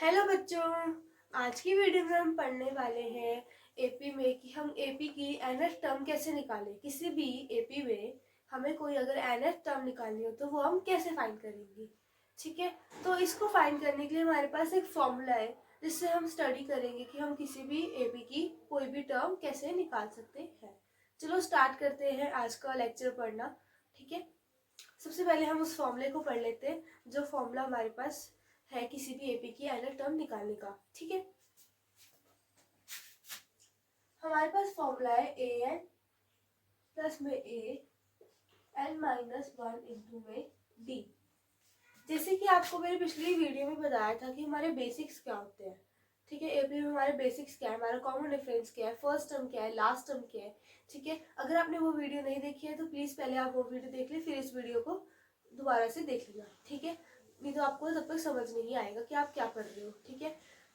Hello बच्चों, आज की वीडियो में हम पढ़ने वाले हैं एपी में कि हम एपी की एनएफ टर्म कैसे निकालें। किसी भी एपी में हमें कोई अगर एनएफ टर्म निकालनी हो तो वो हम कैसे फाइंड करेंगे। ठीक है, तो इसको फाइंड करने के लिए हमारे पास एक फॉर्मूला है जिससे हम स्टडी करेंगे कि हम किसी भी एपी की कोई भी टर्म कैसे निकाल सकते हैं। चलो स्टार्ट करते हैं आज का लेक्चर पढ़ना। ठीक है, सबसे पहले हम उस फॉर्मूले को पढ़ लेते हैं जो फॉर्मूला हमारे पास है किसी भी एपी की एनएफ टर्म निकालने का। ठीक है, हमारे पास फॉर्मूला है ए एन प्लस में A N minus one into में डी। जैसे कि आपको मैंने पिछली वीडियो में बताया था कि हमारे बेसिक्स क्या होते हैं। ठीक है, एपी में हमारे बेसिक्स क्या है, हमारा कॉमन डिफरेंस क्या है, फर्स्ट टर्म क्या है, लास्ट टर्म क्या है। ठीक है, अगर आपने वो वीडियो नहीं देखी है तो प्लीज पहले आप वो वीडियो देख ले, फिर इस वीडियो को दोबारा से देख लेना। ठीक है, नहीं तो आपको तब तक समझ नहीं आएगा कि आप क्या पढ़ रहे हो। ठीक है,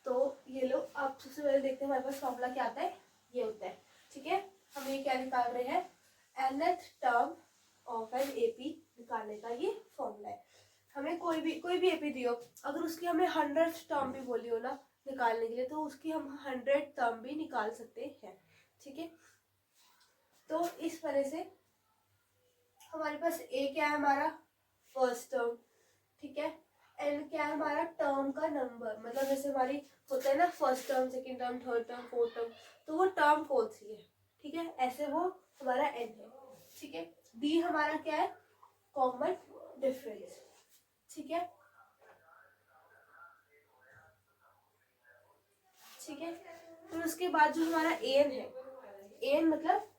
तो ये लो, आप सबसे पहले देखते हैं हमारे पास फॉर्मूला क्या आता है। ये होता है, ठीक है, हम ये क्या निकाल रहे हैं, nth term of n AP निकालने का ये फॉर्मूला है। हमें कोई भी एपी दियो, अगर उसकी हमें 100th टर्म भी बोली हो ना निकालने के लिए, तो उसकी हम 100 टर्म भी निकाल सकते हैं। ठीक है, तो इस वजह से हमारे पास ए क्या है, हमारा फर्स्ट टर्म। ठीक है, एन क्या है, हमारा टर्म का नंबर, मतलब जैसे हमारी होता है ना first term, second term, third term, fourth term, तो वो टर्म कौन सी है। ठीक है, ऐसे वो हमारा एन है। ठीक है, डी हमारा क्या है, कॉमन डिफरेंस। ठीक है, ठीक है, फिर उसके बाद जो हमारा एन है, एन मतलब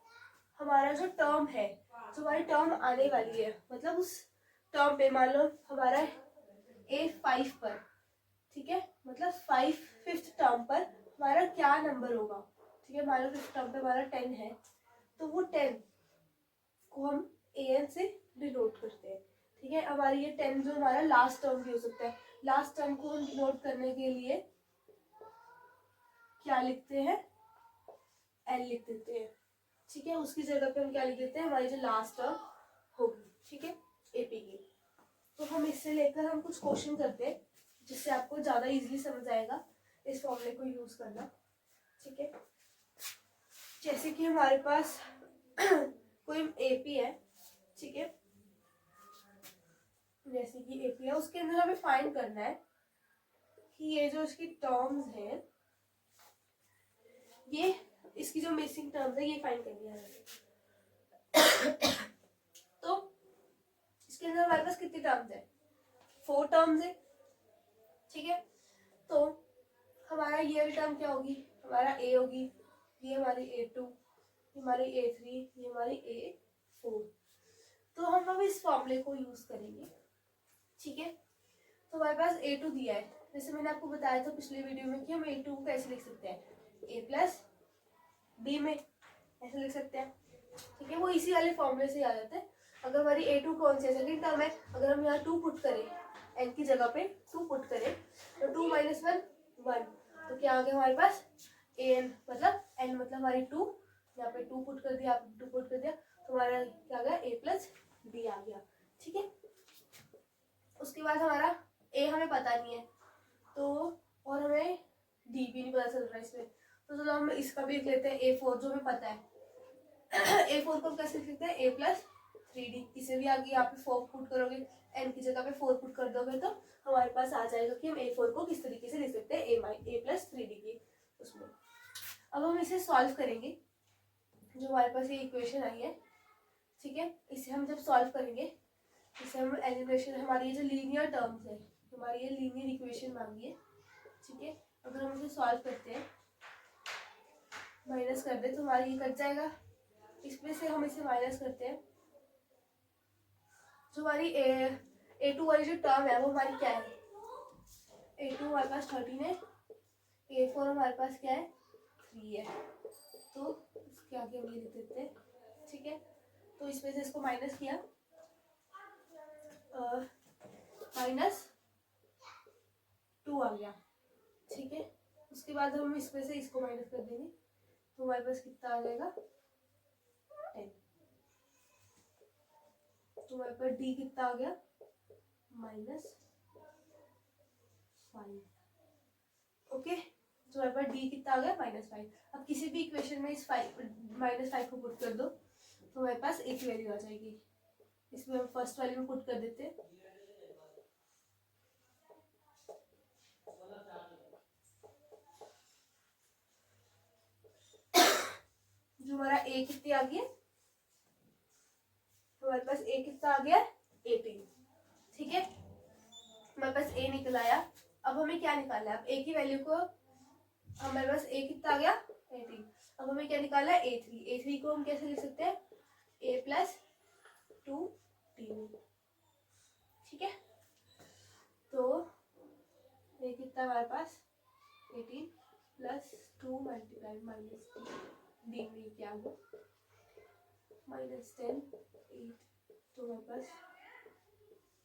हमारा जो टर्म है, जो हमारी टर्म आने वाली है, मतलब उस टर्म पे मान लो हमारा A5 पर, ठीक है, मतलब 5th टर्म पर हमारा क्या नंबर होगा। ठीक है, मान लो 5th टर्म पे हमारा 10 है, तो वो 10 को हम AN से डिनोट करते हैं। ठीक है, हमारी ये 10 जो हमारा लास्ट टर्म भी हो सकता है, लास्ट टर्म को हम डिनोट करने के लिए क्या लिखते हैं, L लिख देते हैं। ठीक है, उसकी जगह पे हम क्या लिख देते हैं, हमारी जो लास्ट टर्म होगी। ठीक है, एपी की। तो हम इससे लेकर हम कुछ क्वेश्चन करते हैं जिससे आपको ज्यादा इजीली समझ आएगा इस फॉर्मूले को यूज करना। ठीक है, जैसे कि हमारे पास कोई एपी है। ठीक है, जैसे कि एपी है, उसके अंदर हमें फाइंड करना है कि ये जो इसकी टर्म्स है, ये इसकी जो मिसिंग टर्म्स है ये फाइंड करनी है। तो इसके अंदर हमारे पास कितनी टर्म्स है, 4 टर्म्स है। ठीक है, तो हमारा ये वाली टर्म क्या होगी, हमारा ए होगी, ये हमारी A2, ये हमारी A3, ये हमारी A4। तो हम अब इस फॉर्मूले को यूज करेंगे। ठीक है, तो हमारे पास A2 दिया है, जैसे मैंने आपको बताया था पिछले वीडियो में कि हम A2 को कैसे लिख सकते हैं, A प्लस B में ऐसे लिख सकते हैं। ठीक है, वो इसी वाले फॉर्मूले से आ जाता है। अगर हमारी A2 कौन सी है, सेकंड टर्म है, अगर हम यहाँ 2 पुट करें, n की जगह पे 2 पुट करें, तो 2 माइनस 1 1, तो क्या आ गया हमारे पास an, मतलब n मतलब हमारी 2, यहाँ पे 2 पुट कर दिया, 2 पुट कर दिया, तो हमारा क्या आ गया, a प्लस b आ गया। ठीक है, उसके बाद हमारा a हमें पता नहीं है, तो और हमें d भी नहीं पता चल रहा है इसमें, तो चलो हम इसका भी लिख लेते हैं A4 जो हमें पता है। A4 को कैसे लिख सकते हैं, a प्लस 3d, इसे भी आगे यहाँ पे 4 पुट करोगे, n की जगह पे 4 पुट कर दोगे तो हमारे पास आ जाएगा कि हम A4 को किस तरीके से लिख सकते हैं, a प्लस 3d की उसमें। अब हम इसे सॉल्व करेंगे, जो हमारे पास ये इक्वेशन आई है। ठीक है, इसे हम जब सॉल्व करेंगे, इसे हम एलिमिनेशन, हमारी ये जो लीनियर टर्म्स है, हमारी ये लीनियर इक्वेशन मांगी है। ठीक है, अगर हम इसे सॉल्व करते हैं, माइनस कर दे तो हमारा ये कट जाएगा, इसमें से हम इसे माइनस करते हैं, जो हमारी A2 वाली जो टर्म है वो हमारी क्या है, A2 हमारे पास 13 है, A4 हमारे पास क्या है, 3 है, तो इसके आगे हम ये लिख देते हैं। ठीक है, तो इसमें से इसको माइनस किया, -2 आ गया। ठीक है, उसके बाद हम इसमें से इसको माइनस कर देंगे, तो हमारे पास कितना आ जाएगा, 10। तो हमारे पास डी कितना आ गया, -5। ओके, तो हमारे पास डी कितना आ गया -5। अब किसी भी इक्वेशन में इस -5 को पुट कर दो तो हमारे पास ए की वैल्यू आ जाएगी। इसमें हम फर्स्ट वाले में पुट कर देते हैं। जो हमारा ए कितनी आ गई है, तो हमारे पास ए कितना आ गया 18। ठीक है, हमारे पास ए निकल आया। अब हमें क्या निकालना है, अब ए की वैल्यू को, हमारे पास ए कितना आ गया 18। अब हमें क्या निकालना है A3। A3 को हम कैसे लिख सकते हैं, a + 2d। ठीक है, तो ये कितना हमारे पास 18 + 2 × -d में क्या होगा -10 8, तो हमारे पास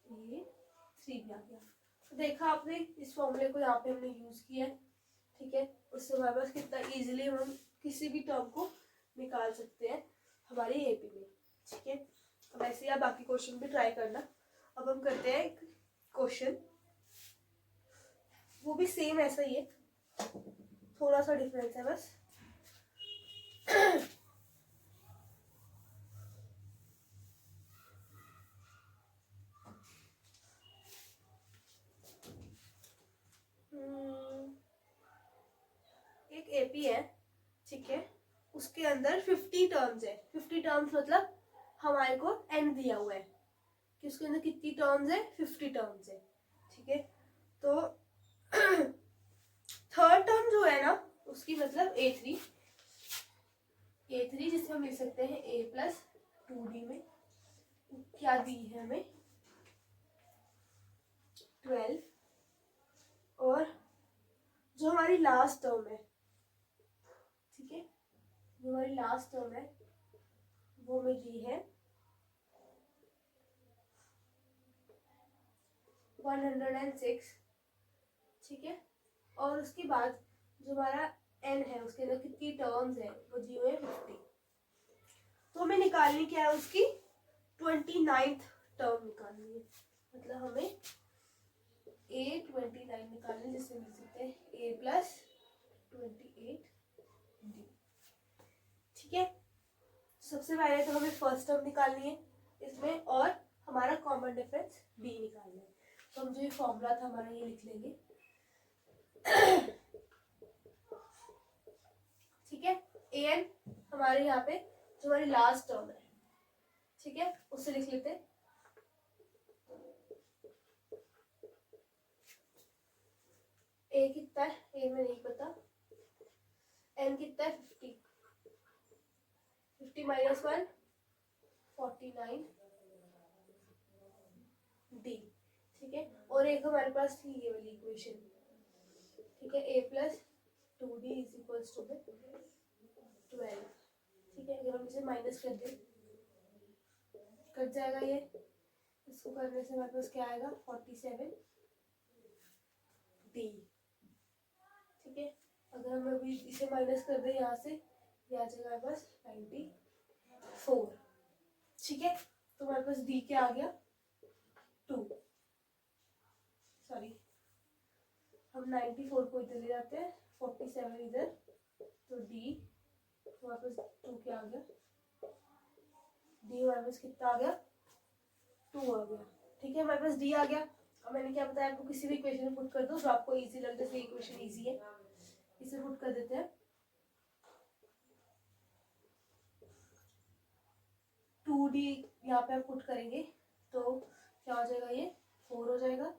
ये 3 भी आ गया। तो देखा आपने, इस फॉर्मूले को यहाँ पे हमने यूज किया है। ठीक है, उससे हमारे पास कितना इजीली हम किसी भी टर्म को निकाल सकते हैं हमारी एपी में। ठीक है, अब ऐसे ही आप बाकी क्वेश्चन भी ट्राई करना। अब हम करते हैं एक क्वेश्चन, वो भी सेम ऐसा ही है, थोड़ा सा डिफरेंस है बस। एक एपी है, ठीक है, उसके अंदर 50 टर्म्स है। 50 टर्म्स मतलब हमारे को एन दिया हुआ है कि उसके अंदर कितनी टर्म्स है, 50 टर्म्स है। ठीक है, तो थर्ड टर्म जो है ना, उसकी मतलब A3 जिसमें हम लिख सकते हैं a + 2d में क्या दी है हमें 12। और जो हमारी लास्ट टर्म है, ठीक है, जो हमारी लास्ट टर्म है वो हमें दी है 106। ठीक है, और उसके बाद जो हमारा n है उसके अंदर कितनी टर्म्स है वो दी हुई है 50। तो हमें निकालनी क्या है, उसकी 29th टर्म निकालनी है। मतलब हमें A29 निकालनी, जिससे लिख सकते हैं a + 28d। ठीक है, सबसे पहले तो हमें फर्स्ट टर्म निकालनी है इसमें, और हमारा कॉमन डिफरेंस d निकालना है। तो हम जो ये फॉर्मूला था हमारा ये लिख लेंगे। ठीक है, an हमारे यहाँ पे जो हमारी लास्ट टर्म है, ठीक है, उससे लिख लेते हैं। a कितना है, a में नहीं पता, n कितना है 50, 50 - 1 49 d। ठीक है, और एक हमारे पास थी ये वाली इक्वेशन, ठीक है, a + 2d = 12। ठीक है, अगर हम इसे माइनस कर दें कट जाएगा ये, इसको करने से हमारे पास क्या आएगा 47d। ठीक है, अगर हम अभी इसे माइनस कर दें यहाँ से, ये आ जाएगा हमारे पास 94। ठीक है, तो हमारे पास d क्या आ गया 2। सॉरी, हम 94 को इधर ले जाते हैं, 47 इधर, तो d हमारे पास 2 क्या आ गया, d हमारे पास कितना आ गया 2 आ गया। ठीक है, हमारे पास d आ गया। अब मैंने क्या बताया आपको, किसी भी इक्वेशन में पुट कर दो जो आपको इजी लगता है। इक्वेशन इजी है, इसे पुट कर देते हैं। 2d यहाँ पे आप पुट करेंगे तो क्या हो जाएगा, ये 4 हो जाएगा।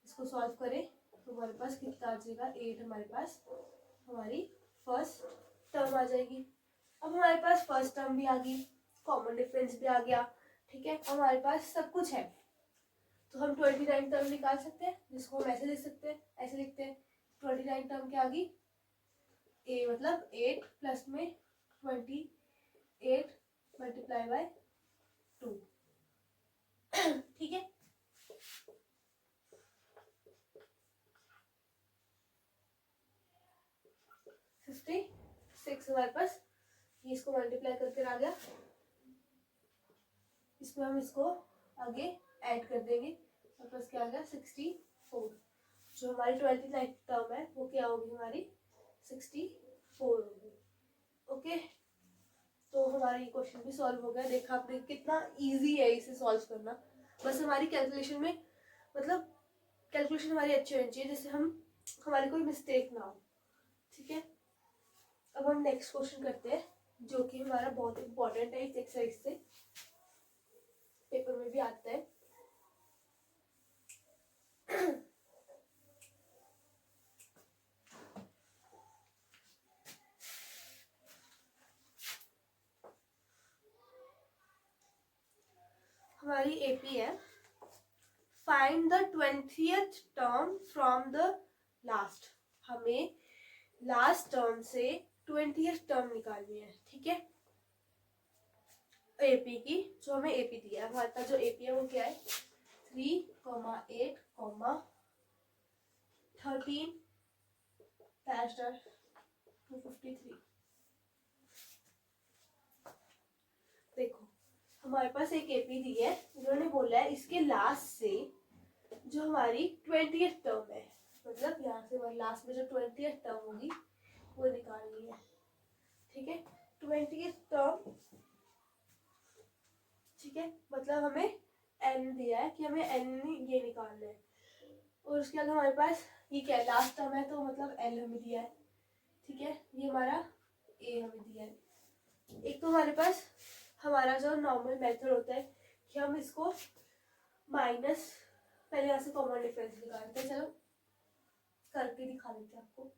इसको सॉल्व करें तो हमारे पास कितना आ जाएगा 8। हमारे पास हमारी फर्स्ट टर्म आ जाएगी। अब हमारे पास फर्स्ट टर्म भी आ गई, कॉमन डिफरेंस भी आ गया। ठीक है, अब हमारे पास सब कुछ है, तो हम 29 टर्म निकाल सकते हैं, जिसको हम ऐसे लिख सकते हैं, ऐसे लिखते हैं 29 टर्म क्या आ गई, a मतलब 8 प्लस में 28 × 2। ठीक है, 56 हमारे पास, ये इसको मल्टीप्लाई करके आ गया। इसमें हम इसको आगे ऐड कर देंगे, हमारे पास क्या आ गया 64। जो हमारी 29 टर्म है वो क्या हो होगी हमारी 64 होगी। ओके, तो हमारा ये क्वेश्चन भी सॉल्व हो गया। देखा आपने कितना इजी है इसे सॉल्व करना। बस हमारी कैलकुलेशन में मतलब कैलकुलेशन हमारी अच्छी होनी चाहिए जिससे हमारी कोई मिस्टेक ना हो। ठीक है, अब हम नेक्स्ट क्वेश्चन करते हैं जो कि हमारा बहुत इंपॉर्टेंट है इस एक्सरसाइज से, पेपर में भी आता है। हमारी एपी है, find the 20th term from the last. हमें लास्ट टर्म से 20th टर्म निकालनी है। ठीक है, एपी की जो हमें एपी दिया है, हमारे पास जो एपी है वो क्या है 3, 8, 13 253। देखो हमारे पास एक एपी दी है, उन्होंने बोला है इसके लास्ट से जो हमारी 20th टर्म है, मतलब यहाँ से हमारे लास्ट में जो 20th टर्म होगी वो निकालनी है। ठीक है, 20th टर्म, ठीक है, मतलब हमें n दिया है कि हमें n ये निकालना है। और उसके बाद हमारे पास ये क्या है लास्ट टर्म है, तो मतलब l हमें दिया है। ठीक है, ये हमारा a हमें दिया है। एक तो हमारे पास हमारा जो नॉर्मल मेथड होता है कि हम इसको माइनस, पहले यहाँ से कॉमन डिफरेंस निकालते हैं। चलो करके दिखा देते हैं आपको।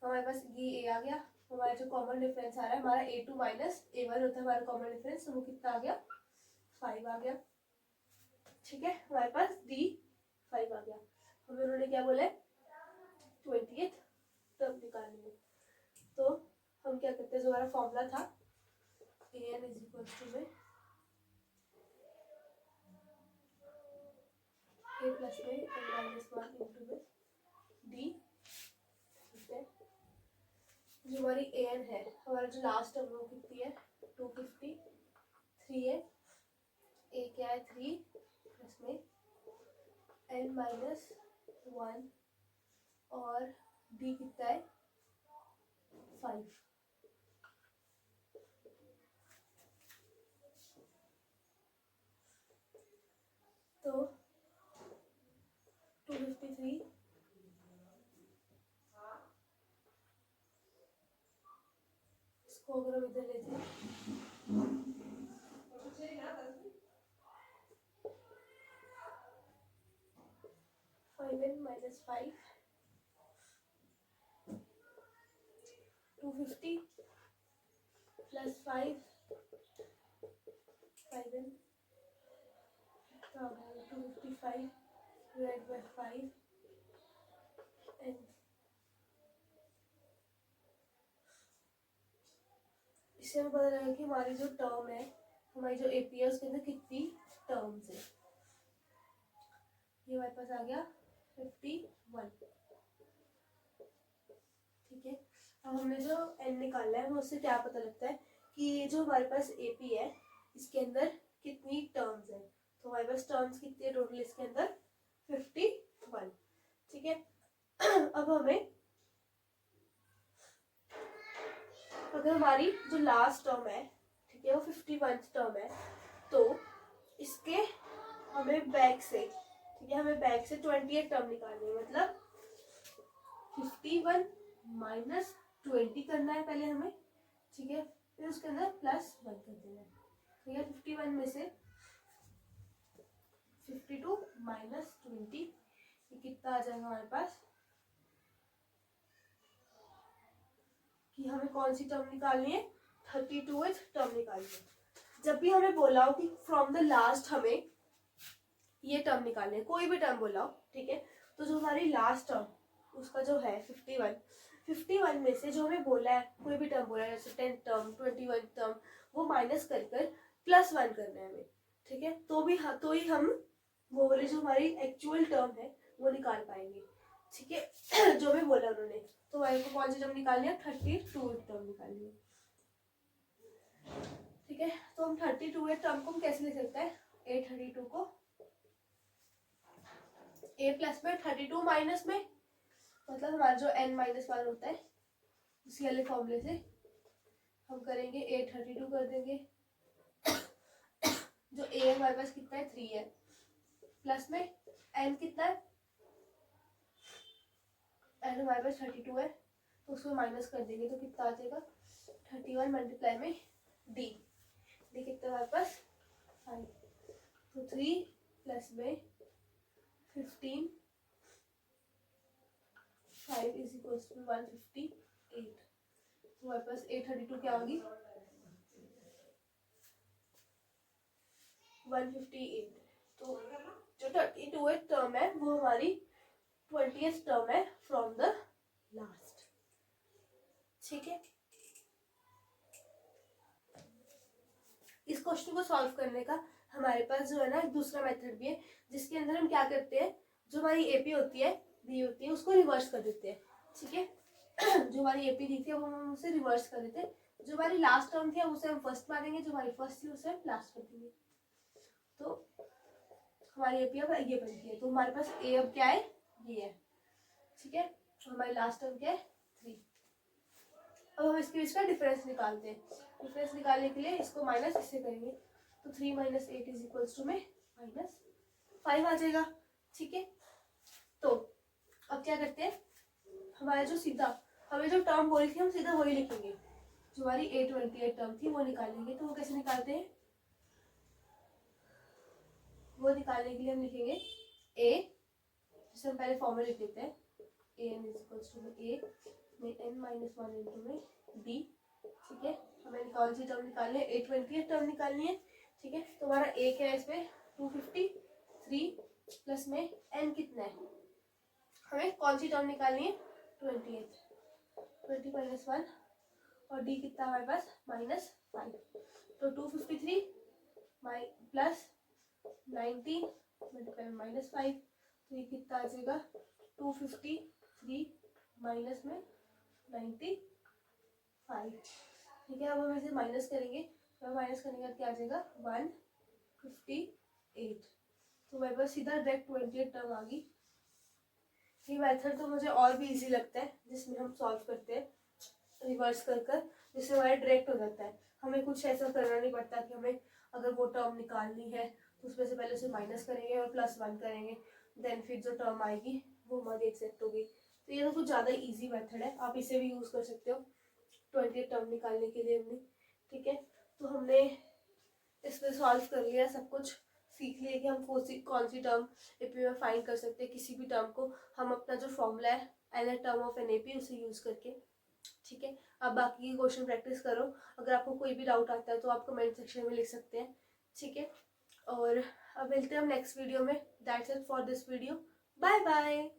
हमारे पास ये a आ गया, हमारा जो कॉमन डिफरेंस आ रहा है हमारा a2 माइनस a1 होता है हमारा कॉमन डिफरेंस, तो वो कितना आ गया 5 आ गया। ठीक है, हमारे पास d 5 आ गया। हमें उन्होंने क्या बोला 20th टर्म निकालनी है। तो हम क्या करते हैं, जो हमारा फॉर्मूला था an इज इक्वल टू में a प्लस में n माइनस 1 इंटू में d। ठीक है, जो हमारी an है, हमारा जो लास्ट टर्म वो कितनी है 253 है। a क्या है 3 प्लस में n माइनस 1 और d कितना है 5। तो 253 इसको अगर हम इधर लेते हैं 5n minus 5 250 plus 5 5n 255 divide by 5 and इससे हमें पता लगा कि हमारी जो टर्म है, हमारी जो एपी है उसके अंदर कितनी टर्म्स है। ये हमारे पास आ गया 51। ठीक है, अब हमने जो n निकाला है वो उससे क्या पता लगता है कि ये जो हमारे पास एपी है इसके अंदर कितनी टर्म्स है। तो हमारे पास टर्म्स कितनी है टोटल इसके अंदर 51। ठीक है, अब हमें अगर हमारी जो लास्ट टर्म है, ठीक है, वो 51 टर्म है, तो इसके हमें बैक से, ठीक है, हमें बैक से 20th टर्म निकालनी है। मतलब 51 माइनस 20 करना है पहले हमें। ठीक है, फिर उसके अंदर प्लस 1 कर देना है। ठीक है, 51 में से 52 माइनस 20 ये कितना आ जाएगा हमारे पास, कि हमें कौन सी टर्म निकालनी है 32th टर्म निकालनी है। जब भी हमें बोला हो कि फ्रॉम द लास्ट हमें ये टर्म निकालनी है, कोई भी टर्म बोला हो, ठीक है, तो जो हमारी लास्ट टर्म उसका जो है 51 में से जो हमें बोला है, कोई भी टर्म बोला है जैसे 10 टर्म 21 टर्म, वो माइनस कर प्लस 1 करना है हमें। ठीक है, तो ही हम वो वाली जो हमारी एक्चुअल टर्म है वो निकाल पाएंगे। ठीक है, जो भी बोला उन्होंने, तो हमारे को कौन सी टर्म निकालनी है 32 टर्म निकालनी है। ठीक है, तो हम 32 टर्म को हम कैसे लिख सकते हैं, a32 को a प्लस में 32 माइनस में, मतलब हमारा जो n-1 होता है उसी वाले फॉर्मूले से हम करेंगे A32 कर देंगे। जो A हमारे पास कितना है 3 है, प्लस में n कितना है, n हमारे पास 32 है, तो उसको माइनस कर देंगे तो कितना आ जाएगा 31 मल्टीप्लाई में d कितना हमारे पास 5, तो 3 प्लस में 15 5 इज इक्वल टू 158। तो हमारे पास A32 क्या होगी 158। तो जो 32 टर्म है वो हमारी 20th टर्म है फ्रॉम द लास्ट। ठीक है, इस क्वेश्चन को सॉल्व करने का हमारे पास जो है ना दूसरा मेथड भी है, जिसके अंदर हम क्या करते हैं, जो हमारी एपी होती है दी होती है उसको रिवर्स कर देते हैं। ठीक है, जो हमारी एपी दी थी वो हम उसे रिवर्स कर देते हैं, जो हमारी लास्ट टर्म थी उसे हम फर्स्ट मानेंगे, जो हमारी फर्स्ट थी उसे हम लास्ट कर देंगे। तो हमारी एपी अब ये बनती है, तो हमारे पास ए अब क्या है ये है। ठीक है, तो हमारी लास्ट टर्म क्या है 3। अब हम इसके बीच का डिफरेंस निकालते हैं। डिफरेंस निकालने के लिए इसको माइनस इससे करेंगे, तो 3 - 8 इज इक्वल्स टू में -5 आ जाएगा। ठीक है, तो अब क्या करते हैं, हमारा जो सीधा हमें जो टर्म बोली थी हम सीधा वही लिखेंगे, जो हमारी A28 टर्म थी वो निकालेंगे। तो वो कैसे निकालते हैं, वो निकालने के लिए हम लिखेंगे a, जिसे हम पहले फॉर्मूला लिख लेते हैं, an is equals to a में n-1 इंटू में d। ठीक है, हमें कौन सी टर्म निकालनी है, A28 टर्म निकालनी है। ठीक है, तो हमारा a क्या है इसमें 253 प्लस में n कितना है, हमें कौन सी टर्म निकालनी है 28, 20 - 1 और d कितना हमारे पास -5। तो 253 प्लस 19 मल्टीप्लाई -5, तो ये कितना आ जाएगा 253 माइनस में 95। ठीक है, अब हम इसे माइनस करेंगे, तो माइनस करने का क्या आ जाएगा 158। तो मेरे पास सीधा डायरेक्ट 28 टर्म आ गई। ये मेथड तो मुझे और भी इजी लगता है, जिसमें हम सॉल्व करते हैं रिवर्स कर जिससे हमारा डायरेक्ट हो जाता है, हमें कुछ ऐसा करना नहीं पड़ता कि हमें अगर वो टर्म निकालनी है तो उसमें से पहले उसे माइनस करेंगे और +1 करेंगे, देन फिर जो टर्म आएगी वो हमारी एक्सेप्ट होगी। तो ये तो कुछ ज़्यादा इजी मेथड है, आप इसे भी यूज़ कर सकते हो 28 टर्म निकालने के लिए हमने। ठीक है, तो हमने इसमें सॉल्व कर लिया, सब कुछ सीख लिया कि हम कौन सी टर्म एपी में फाइंड कर सकते हैं, किसी भी टर्म को हम अपना जो फॉर्मूला है n term of n AP उसे यूज़ करके। ठीक है, अब बाकी की क्वेश्चन प्रैक्टिस करो, अगर आपको कोई भी डाउट आता है तो आप कमेंट सेक्शन में लिख सकते हैं। ठीक है, और अब मिलते हैं हम नेक्स्ट वीडियो में। That's it for this video, bye bye.